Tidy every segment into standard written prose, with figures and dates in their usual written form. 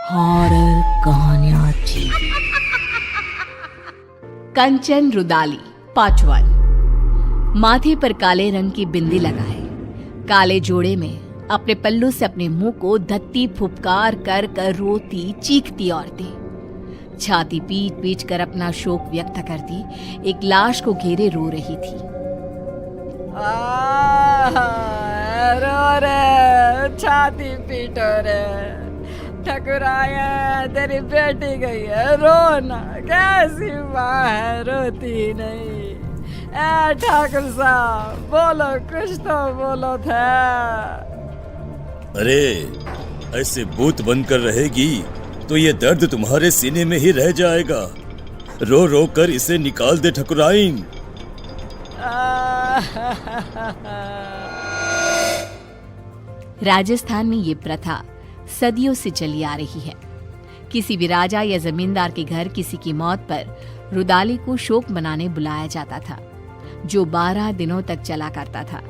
Horror कहानियां TV. कंचन rudali part 1। माथे पर काले रंग की बिंदी लगाए, काले जोड़े में अपने पल्लू से अपने मुंह को धत्ती फुफकार कर कर रोती चीखती औरतें छाती पीट पीट कर अपना शोक व्यक्त करती एक लाश को घेरे रो रही थी। रो रे, छाती पीटो रे, ठकुराया तेरी बेटी गई है, रोना, कैसी माँ है रोती नहीं। ए ठाकुर साहब बोलो, कुछ तो बोलो था। अरे ऐसे भूत बनकर रहेगी तो ये दर्द तुम्हारे सीने में ही रह जाएगा। रो रो कर इसे निकाल दे ठकुराइन। राजस्थान में ये प्रथा सदियों से चली आ रही है। किसी भी राजा या जमींदार के घर किसी की मौत पर रुदाली को शोक मनाने बुलाया जाता था, जो 12 दिनों तक चला करता था।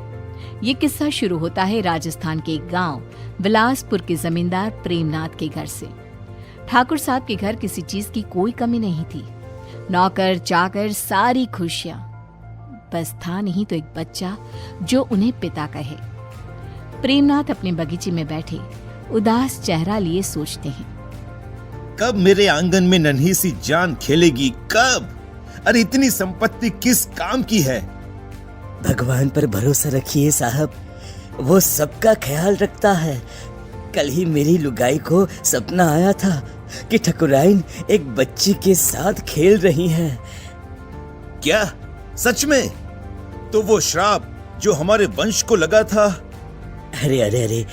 ये किस्सा शुरू होता है राजस्थान के एक गांव बिलासपुर के जमींदार प्रेमनाथ के घर से। ठाकुर साहब के घर किसी चीज की कोई कमी नहीं थी। नौकर चाकर सारी खुशियां, बस था नहीं तो एक बच्चा जो उन्हें पिता कहे। प्रेमनाथ अपने बगीचे में बैठे उदास चेहरा लिए सोचते हैं, कब मेरे आंगन में नन्ही सी जान खेलेगी, कब? अरे इतनी संपत्ति किस काम की है? भगवान पर भरोसा रखिए साहब, वो सबका ख्याल रखता है। कल ही मेरी लुगाई को सपना आया था कि ठकुराइन एक बच्ची के साथ खेल रही हैं। क्या सच में? तो वो श्राप जो हमारे वंश को लगा था। अरे अरे अरे,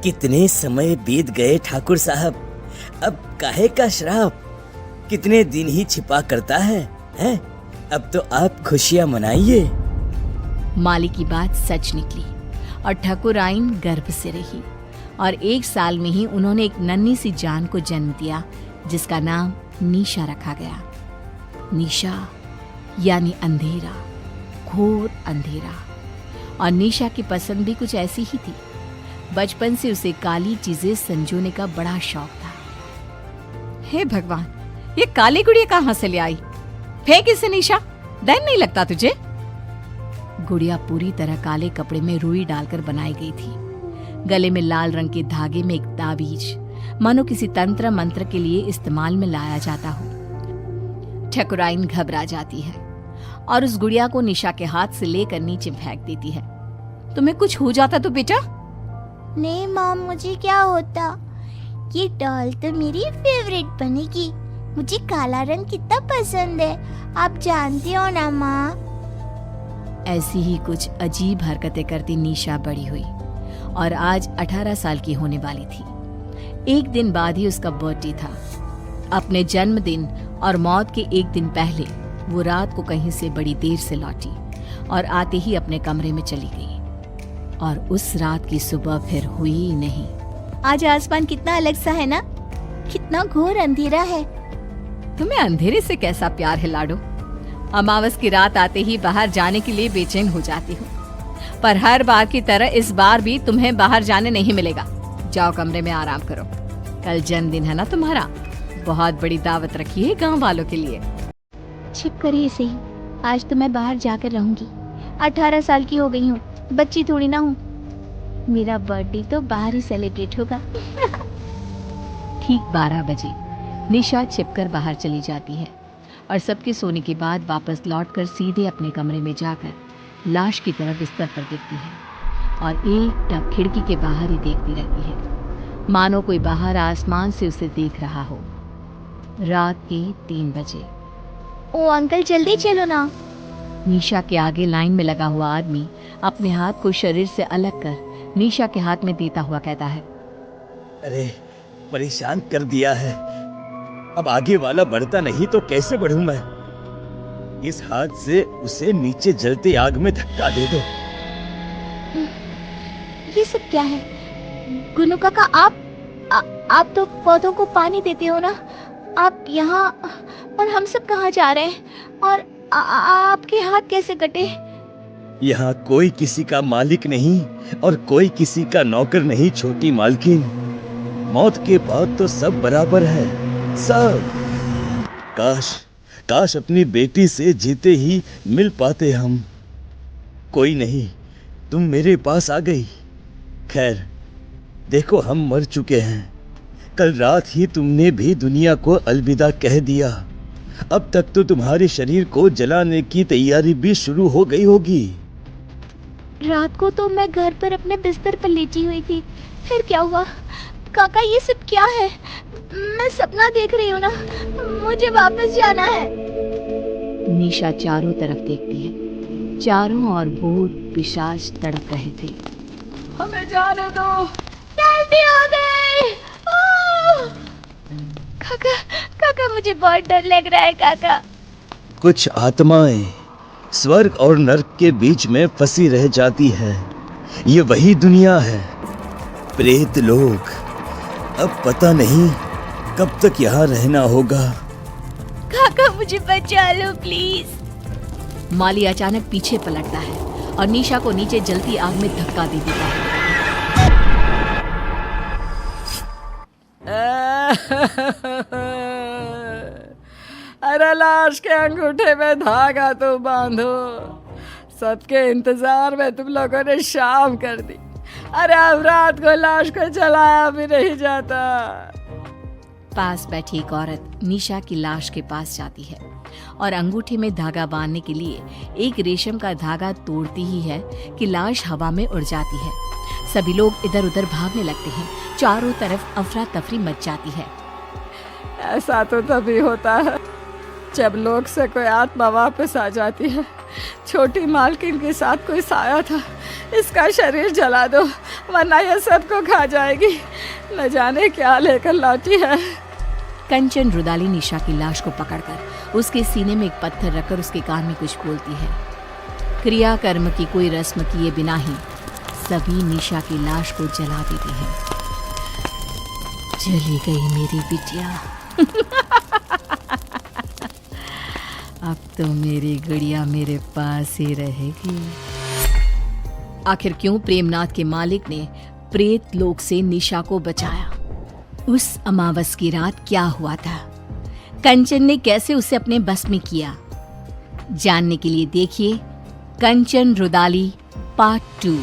कितने समय बीत गए ठाकुर साहब, अब काहे का श्राप? कितने दिन ही छिपा करता है, हैं? अब तो आप खुशियां मनाइए। माली की बात सच निकली और ठकुराइन गर्भ से रही और 1 साल में ही उन्होंने एक नन्ही सी जान को जन्म दिया, जिसका नाम निशा रखा गया। निशा यानी अंधेरा, घोर अंधेरा। और निशा की पसंद भी कुछ ऐसी ही थी। बचपन से उसे काली चीजें संजोने का बड़ा शौक था। हे भगवान, ये काली गुड़िया कहां से ले आई? फेंक इसे निशा, डर नहीं लगता तुझे? गुड़िया पूरी तरह काले कपड़े में रुई डालकर बनाई गई थी। गले में लाल रंग के धागे में एक ताबीज, मानो किसी तंत्र मंत्र के लिए इस्तेमाल में लाया जाता हो। ठकुराइन घबरा जाती है और उस गुड़िया को निशा के हाथ से लेकर नीचे फेंक देती है। तुम्हें कुछ हो जाता तो बेटा? नहीं माँ, मुझे क्या होता? ये डॉल तो मेरी फेवरेट बनेगी। मुझे काला रंग कितना पसंद है, आप जानती हो ना माँ। ऐसी ही कुछ अजीब हरकतें करती निशा बड़ी हुई और आज 18 साल की होने वाली थी। एक दिन बाद ही उसका बर्थडे था। अपने जन्मदिन और मौत के एक दिन पहले वो रात को कहीं से बड़ी देर से लौटी और आते ही अपने कमरे में चली गई। और उस रात की सुबह फिर हुई ही नहीं। आज आसमान कितना अलग सा है ना, कितना घोर अंधेरा है। तुम्हें अंधेरे से कैसा प्यार है लाडो? अमावस की रात आते ही बाहर जाने के लिए बेचैन हो जाती हूँ, पर हर बार की तरह इस बार भी तुम्हें बाहर जाने नहीं मिलेगा। जाओ कमरे में आराम करो। कल जन्मदिन है ना तुम्हारा, बहुत बड़ी दावत रखी है गांव वालों के लिए। छिप करिए सही, आज तो मैं बाहर जाकर रहूंगी। 18 साल की हो गई हूँ, बच्ची थोड़ी ना हूँ। मेरा बर्थडे तो बाहर ही सेलिब्रेट होगा। ठीक 12 बजे निशा छिपकर बाहर चली जाती है और सबके सोने के बाद वापस लौटकर सीधे अपने कमरे में जाकर लाश की तरफ बिस्तर पर गिरती है और एक टक खिड़की के बाहर ही देखती रहती है, मानो कोई बाहर आसमान से उसे देख रहा हो। रात के 3 बजे। ओ अंकल, जल्दी चलो ना। निशा के आगे लाइन में लगा हुआ आदमी अपने हाथ को शरीर से अलग कर निशा के हाथ में देता हुआ कहता है, अरे परेशान कर दिया है, अब आगे वाला बढ़ता नहीं तो कैसे बढ़ूं मैं? इस हाथ से उसे नीचे जलते आग में धक्का दे दो। ये सब क्या है? गुनु काका, आप तो पौधों को पानी देते हो ना, आप यहाँ, और हम सब कहाँ जा रहे हैं? और आपके हाथ कैसे कटे? यहाँ कोई किसी का मालिक नहीं और कोई किसी का नौकर नहीं छोटी मालकिन। मौत के बाद तो सब बराबर है, सब। काश अपनी बेटी से जीते ही मिल पाते हम। कोई नहीं, तुम मेरे पास आ गई। खैर, देखो हम मर चुके हैं। कल रात ही तुमने भी दुनिया को अलविदा कह दिया। अब तक तो तुम्हारे शरीर को जलाने की तैयारी भी शुरू हो गई होगी। रात को तो मैं घर पर अपने बिस्तर पर लेटी हुई थी। फिर क्या हुआ? काका, ये सब क्या है? मैं सपना देख रही हूँ ना, मुझे वापस जाना है। निशा चारों तरफ देखती है। चारों ओर भूत पिशाच तड़प रहे थे। हमें जाने दो। जल्दी आ गए। काका, काका, मुझे बहुत डर लग रहा है काका। कुछ आत्माएं स्वर्ग और नरक के बीच में फंसी रह जाती है। ये वही दुनिया है, प्रेत लोक। अब पता नहीं कब तक यहाँ रहना होगा। काका, मुझे बचा लो प्लीज। माली अचानक पीछे पलटता है और निशा को नीचे जलती आग में धक्का दे देता है। अरे लाश के अंगूठे में धागा तो बांधो। सबके इंतजार में तुम लोगों ने शाम कर दी। अरे अब रात को लाश को जलाया भी नहीं जाता। पास बैठी एक औरत निशा की लाश के पास जाती है और अंगूठे में धागा बांधने के लिए एक रेशम का धागा तोड़ती ही है कि लाश हवा में उड़ जाती है। सभी लोग इधर उधर भागने लगते हैं। चारों तरफ अफरा तफरी मच जाती है। ऐसा तो तभी होता है जब लोग से कोई आत्मा वापस आ जाती है। छोटी मालकिन के साथ कोई साया था। इसका शरीर जला दो वरना यह सबको खा जाएगी। न जाने क्या लेकर लौटी है। कंचन रुदाली निशा की लाश को पकड़कर उसके सीने में एक पत्थर रखकर उसके कान में कुछ बोलती है। क्रियाकर्म की कोई रस्म किए बिना ही सभी निशा की लाश को जला देते हैं। चली गई मेरी बिटिया। अब तो मेरी गुड़िया मेरे पास ही रहेगी। आखिर क्यों प्रेमनाथ के मालिक ने प्रेत लोक से निशा को बचाया? उस अमावस की रात क्या हुआ था? कंचन ने कैसे उसे अपने बस में किया? जानने के लिए देखिए कंचन रुदाली पार्ट 2।